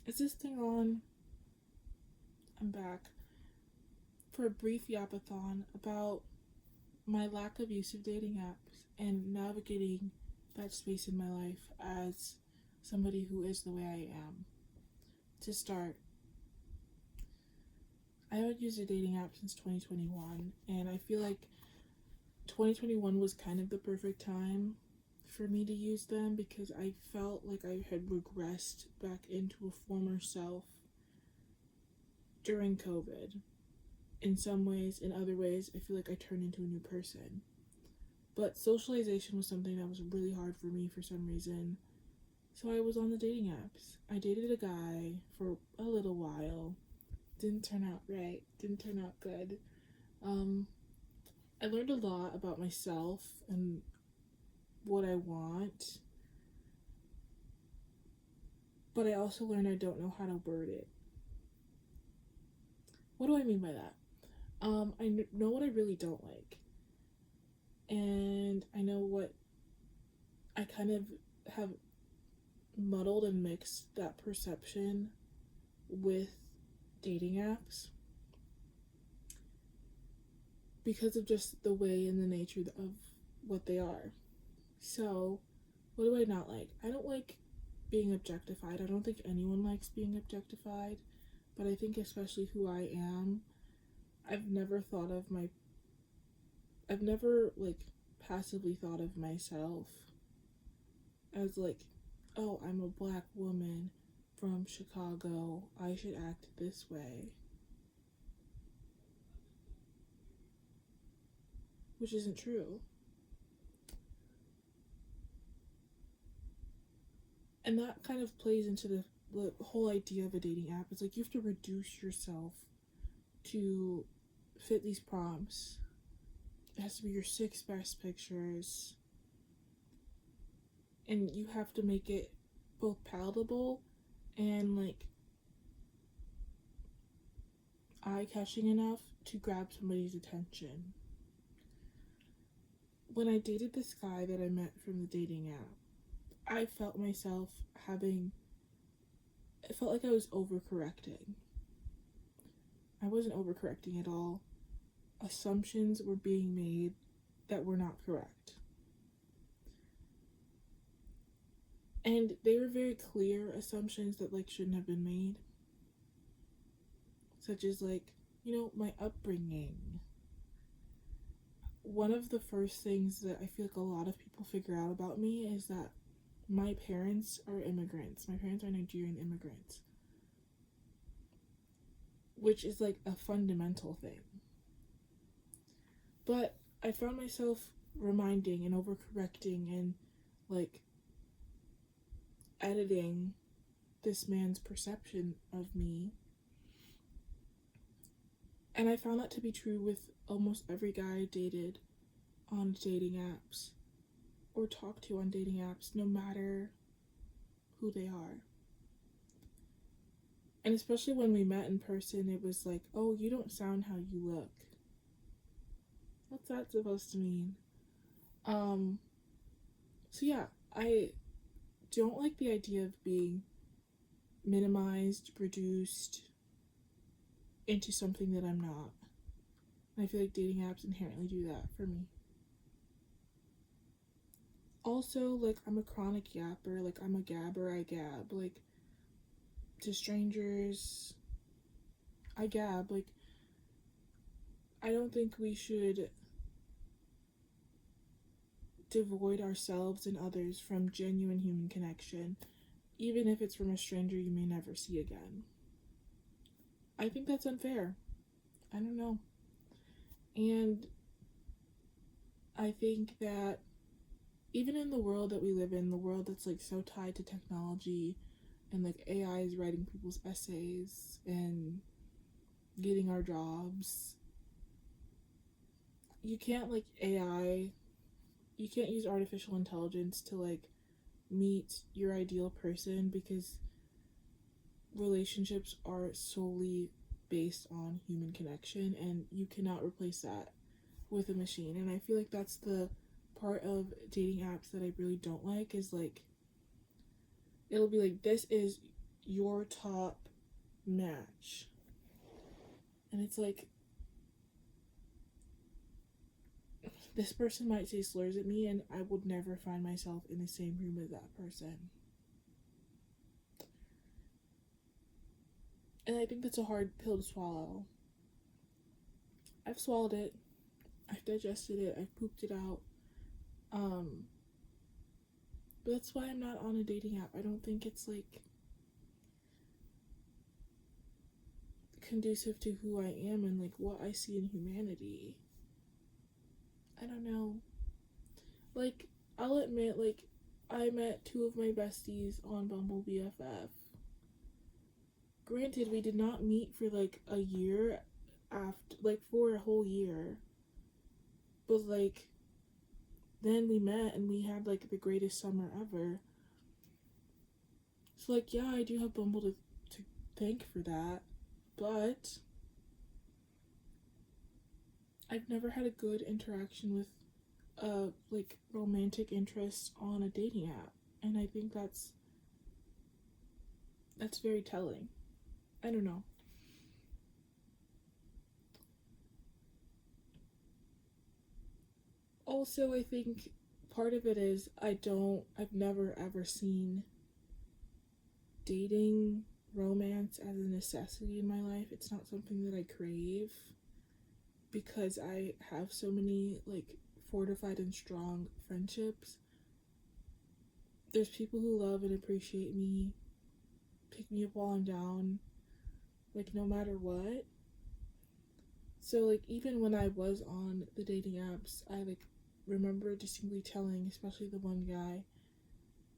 Is this thing on? I'm back for a brief yap-a-thon about my lack of use of dating apps and navigating that space in my life as somebody who is the way I am. To start, I haven't used a dating app since 2021, and I feel like 2021 was kind of the perfect time for me to use them because I felt like I had regressed back into a former self during COVID. In some ways, in other ways, I feel like I turned into a new person. But socialization was something that was really hard for me for some reason. So I was on the dating apps. I dated a guy for a little while. Didn't turn out right. Didn't turn out good. Um, I learned a lot about myself and what I want. But I also learned I don't know how to word it. What do I mean by that? I know what I really don't like. And I know what I kind of have muddled and mixed that perception with dating apps because of just the way and the nature of what they are. So, what do I not like? I don't like being objectified. I don't think anyone likes being objectified, but I think especially who I am, I've never thought of my I've never passively thought of myself as oh, I'm a black woman from Chicago. I should act this way. Which isn't true. And that kind of plays into the whole idea of a dating app. It's like you have to reduce yourself to fit these prompts. It has to be your 6 best pictures. And you have to make it both palatable and eye-catching enough to grab somebody's attention. When I dated this guy that I met from the dating app, I felt myself it felt like I was overcorrecting. I wasn't overcorrecting at all. Assumptions were being made that were not correct. And they were very clear assumptions that shouldn't have been made. Such as my upbringing. One of the first things that I feel like a lot of people figure out about me is that my parents are immigrants. My parents are Nigerian immigrants. Which is a fundamental thing. But I found myself reminding and overcorrecting and editing this man's perception of me. And I found that to be true with almost every guy I dated on dating apps or talked to on dating apps, no matter who they are. And especially when we met in person, it was oh, you don't sound how you look. What's that supposed to mean? So yeah, I don't like the idea of being minimized, reduced into something that I'm not. And I feel like dating apps inherently do that for me. Also, I'm a chronic yapper. I'm a gabber. I gab. To strangers, I gab. I don't think we should devoid ourselves and others from genuine human connection, even if it's from a stranger you may never see again. I think that's unfair. I don't know. And I think that even in the world that we live in, the world that's so tied to technology and AI is writing people's essays and getting our jobs, you can't you can't use artificial intelligence to meet your ideal person because relationships are solely based on human connection and you cannot replace that with a machine. And I feel like that's the part of dating apps that I really don't like is it'll be this is your top match. And it's like, this person might say slurs at me, and I would never find myself in the same room as that person. And I think that's a hard pill to swallow. I've swallowed it. I've digested it. I've pooped it out. But that's why I'm not on a dating app. I don't think it's like conducive to who I am and like what I see in humanity. I don't know. Like, I'll admit, like, I met 2 of my besties on Bumble BFF. Granted, we did not meet for like a year after, like, for a whole year. But like, then we met and we had like the greatest summer ever. So like, yeah, I do have Bumble to thank for that. But I've never had a good interaction with like romantic interest on a dating app, and I think that's very telling. I don't know. Also, I think part of it is I've never ever seen dating romance as a necessity in my life. It's not something that I crave because I have so many like fortified and strong friendships. There's people who love and appreciate me, pick me up while I'm down, like no matter what. So like, even when I was on the dating apps, I like remember distinctly telling, especially the one guy,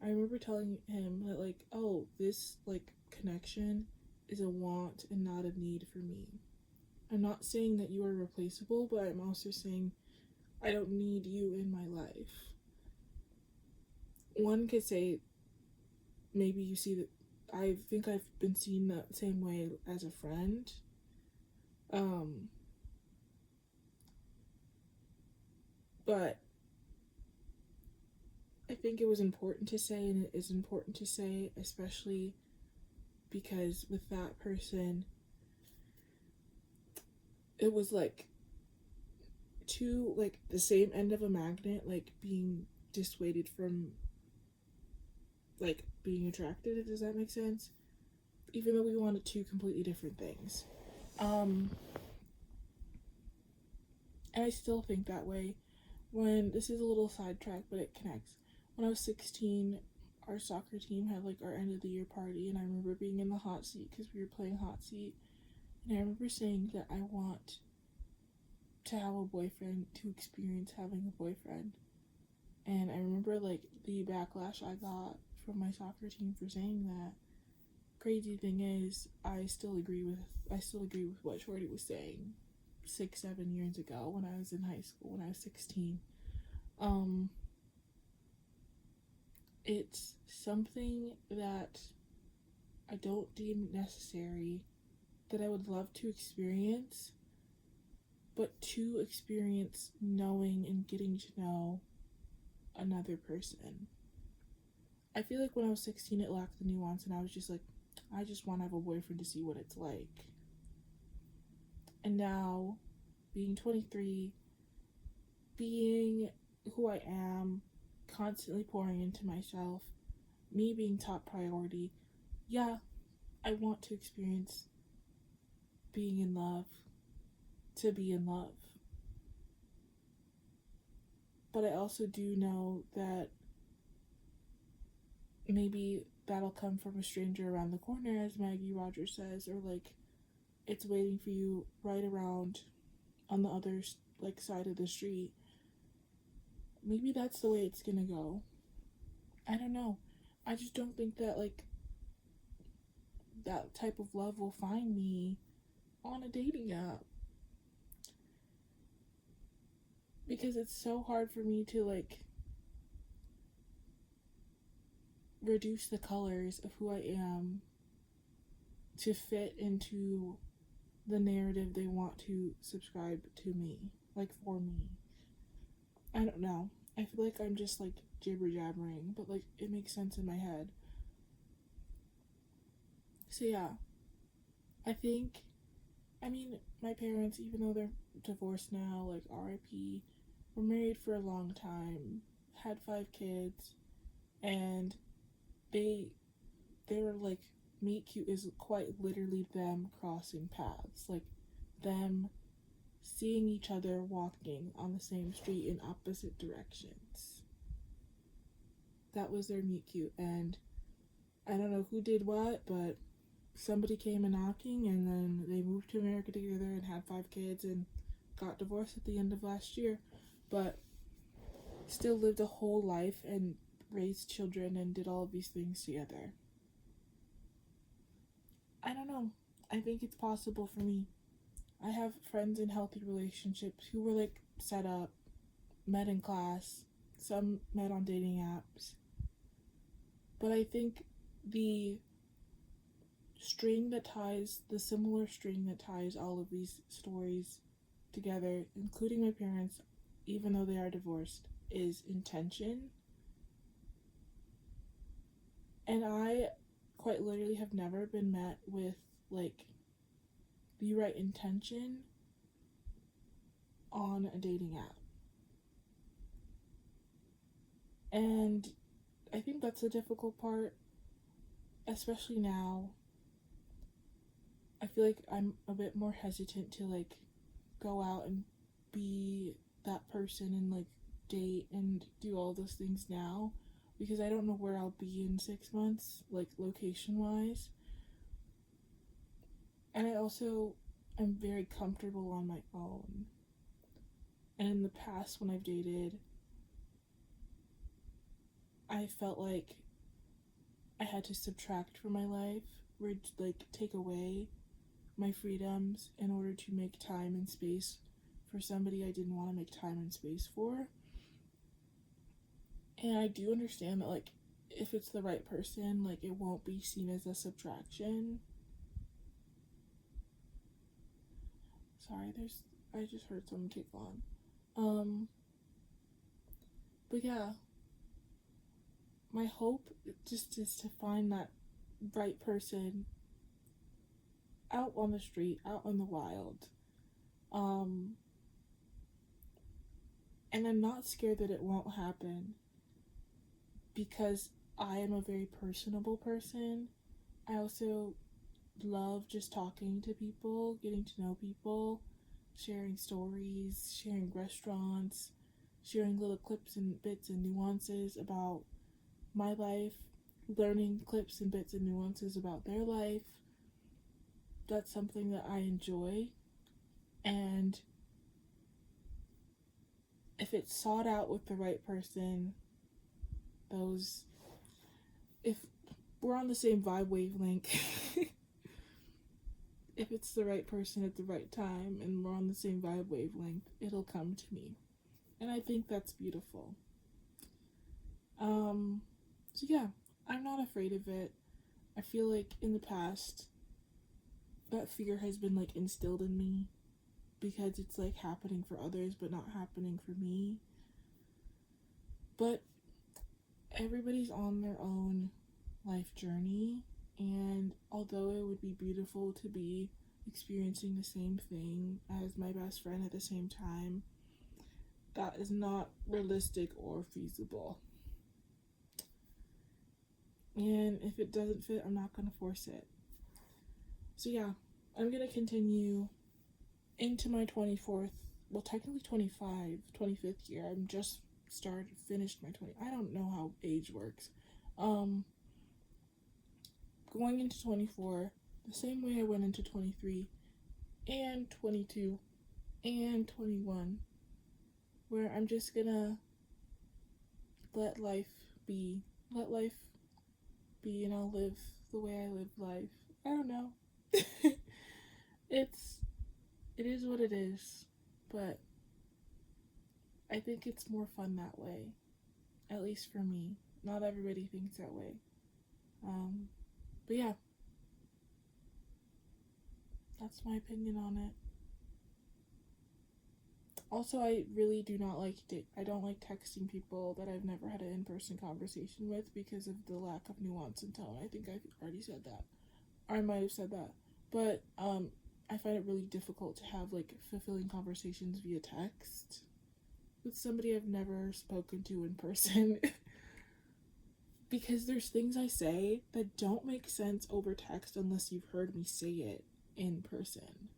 I remember telling him that like, oh, this like connection is a want and not a need for me. I'm not saying that you are replaceable, but I'm also saying I don't need you in my life. One could say, maybe you see that I think I've been seen that same way as a friend. But I think it was important to say, and it is important to say, especially because with that person, it was like like the same end of a magnet, like being dissuaded from like being attracted. Does that make sense? Even though we wanted 2 completely different things. And I still think that way. When this is a little sidetrack, but it connects. When I was 16, our soccer team had like our end of the year party, and I remember being in the hot seat because we were playing hot seat, and I remember saying that I want to have a boyfriend, to experience having a boyfriend. And I remember like the backlash I got from my soccer team for saying that. Crazy thing is, I still agree with what Shorty was saying 6-7 years ago when I was in high school, when I was 16. It's something that I don't deem necessary, that I would love to experience, but to experience knowing and getting to know another person. I feel like when I was 16, it lacked the nuance, and I was just like, I just want to have a boyfriend to see what it's like. And now, being 23, being who I am, constantly pouring into myself, me being top priority, yeah, I want to experience being in love, to be in love. But I also do know that maybe that'll come from a stranger around the corner, as Maggie Rogers says, or like it's waiting for you right around on the other like side of the street. Maybe that's the way it's gonna go. I don't know. I just don't think that like that type of love will find me on a dating app, because it's so hard for me to like reduce the colors of who I am to fit into the narrative they want to subscribe to me, like for me. I don't know. I feel like I'm just like jibber jabbering, but like it makes sense in my head. So yeah, I think, I mean, my parents, even though they're divorced now, like RIP, were married for a long time, had 5 kids, and they they were like, meet cute is quite literally them crossing paths, like them seeing each other walking on the same street in opposite directions. That was their meet cute, and I don't know who did what, but somebody came a knocking, and then they moved to America together and had 5 kids and got divorced at the end of last year, but still lived a whole life and raised children and did all of these things together. I don't know. I think it's possible for me. I have friends in healthy relationships who were like set up, met in class, some met on dating apps. But I think the similar string that ties all of these stories together, including my parents, even though they are divorced, is intention. And I quite literally have never been met with like the right intention on a dating app. And I think that's the difficult part, especially now. I feel like I'm a bit more hesitant to like go out and be that person and like date and do all those things now, because I don't know where I'll be in 6 months, like location wise. And I also am very comfortable on my own. And in the past, when I've dated, I felt like I had to subtract from my life, or like take away my freedoms in order to make time and space for somebody I didn't want to make time and space for. And I do understand that, like, if it's the right person, like, it won't be seen as a subtraction. Sorry, I just heard someone kick on. But yeah, my hope just is to find that right person out on the street, out in the wild. And I'm not scared that it won't happen, because I am a very personable person. I also love just talking to people, getting to know people, sharing stories, sharing restaurants, sharing little clips and bits and nuances about my life, learning clips and bits and nuances about their life. That's something that I enjoy. And if it's sought out with the right person, if we're on the same vibe wavelength, if it's the right person at the right time and we're on the same vibe wavelength, it'll come to me. And I think that's beautiful. So yeah, I'm not afraid of it. I feel like in the past, that fear has been like instilled in me, because it's like happening for others but not happening for me. But everybody's on their own life journey, and although it would be beautiful to be experiencing the same thing as my best friend at the same time, that is not realistic or feasible. And if it doesn't fit, I'm not going to force it. So yeah, I'm going to continue into my 24th, well, technically 25th year. I'm just finished my 20. I don't know how age works. Going into 24, the same way I went into 23 and 22 and 21, where I'm just gonna let life be, and I'll live the way I live life. I don't know. It is what it is, but I think it's more fun that way, at least for me. Not everybody thinks that way. But yeah, that's my opinion on it. Also, I really do not I don't like texting people that I've never had an in-person conversation with, because of the lack of nuance and tone. I think I've already said that. Or I might have said that. But I find it really difficult to have like fulfilling conversations via text with somebody I've never spoken to in person. Because there's things I say that don't make sense over text unless you've heard me say it in person.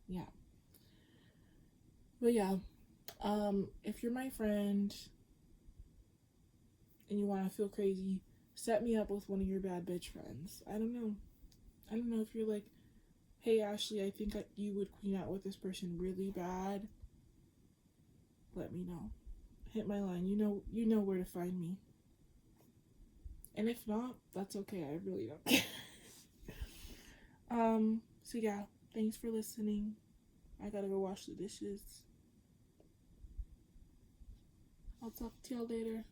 Yeah. But yeah, if you're my friend and you want to feel crazy, set me up with one of your bad bitch friends. I don't know. I don't know if you're like, hey Ashley, I think you would queen out with this person really bad. Let me know. Hit my line. You know where to find me. And if not, that's okay. I really don't care. So yeah, thanks for listening. I gotta go wash the dishes. I'll talk to y'all later.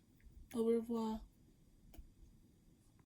Au revoir.